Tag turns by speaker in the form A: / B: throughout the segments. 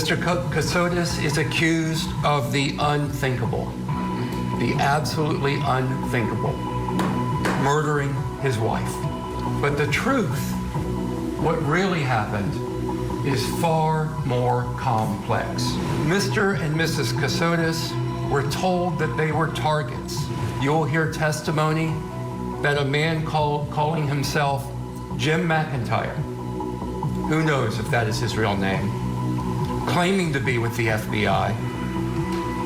A: Mr. Kassotis is accused of the unthinkable, the absolutely unthinkable, murdering his wife. But the truth, what really happened, is far more complex. Mr. and Mrs. Kassotis were told that they were targets. You'll hear testimony that a man calling himself Jim McIntyre, who knows if that is his real name, claiming to be with the FBI,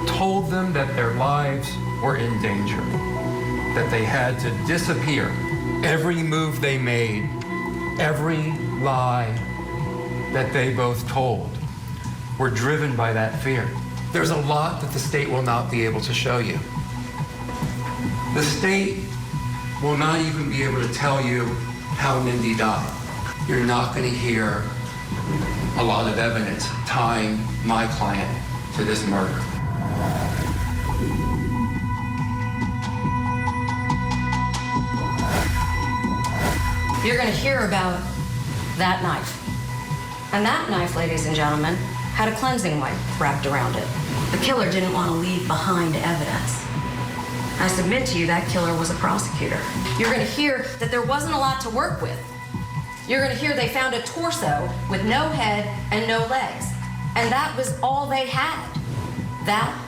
A: told them that their lives were in danger, that they had to disappear. Every move they made, every lie that they both told, were driven by that fear. There's a lot that the state will not be able to show you. The state will not even be able to tell you how Mindi died. You're not going to hear a lot of evidence tying my client to this murder.
B: You're going to hear about that knife. And that knife, ladies and gentlemen, had a cleansing wipe wrapped around it. The killer didn't want to leave behind evidence. I submit to you that killer was a prosecutor. You're going to hear that there wasn't a lot to work with. You're going to hear they found a torso with no head and no legs. And that was all they had. That,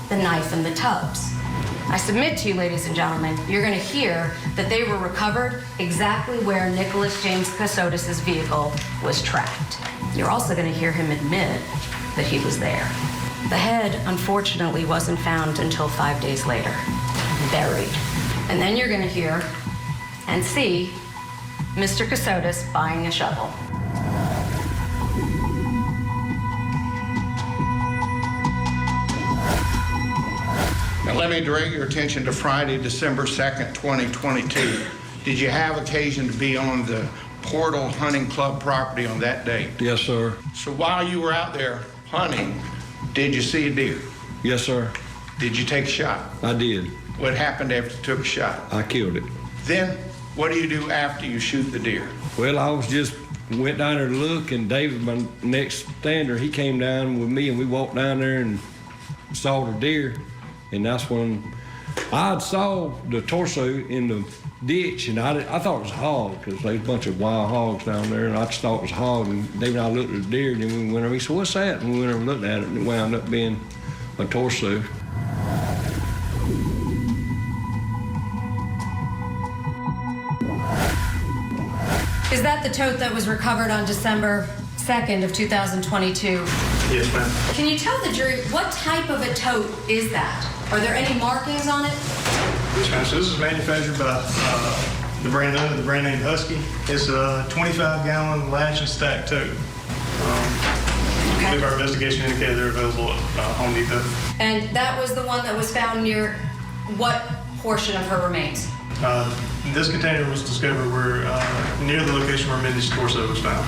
B: the knife, and the tubs. I submit to you, ladies and gentlemen, you're going to hear that they were recovered exactly where Nicholas James Kassotis' vehicle was tracked. You're also going to hear him admit that he was there. The head, unfortunately, wasn't found until 5 days later, buried. And then you're going to hear and see Mr. Kassotis buying a shovel.
C: Now let me direct your attention to Friday, December 2nd, 2022. Did you have occasion to be on the Portal Hunting Club property on that day?
D: Yes, sir.
C: So while you were out there hunting, did you see a deer?
D: Yes, sir.
C: Did you take a shot?
D: I did.
C: What happened after you took a shot?
D: I killed it.
C: Then, what do you do after you shoot the deer?
D: Well, I went down there to look, and David, my next stander, he came down with me, and we walked down there and saw the deer. And that's when I saw the torso in the ditch, and I thought it was a hog, because there's a bunch of wild hogs down there, and I just thought it was a hog. And David and I looked at the deer, and then we went over, he said, "What's that?" And we went over and looked at it, and it wound up being a torso.
B: Is that the tote that was recovered on December 2nd of 2022?
E: Yes, ma'am.
B: Can you tell the jury what type of a tote is that? Are there any markings on it?
E: Yes, ma'am. So this is manufactured by the brand under the brand name Husky. It's a 25-gallon latch and stack tote. I believe our investigation indicated they're available at Home Depot.
B: And that was the one that was found near what portion of her remains?
E: This container was discovered near the location where Mindi's torso was found.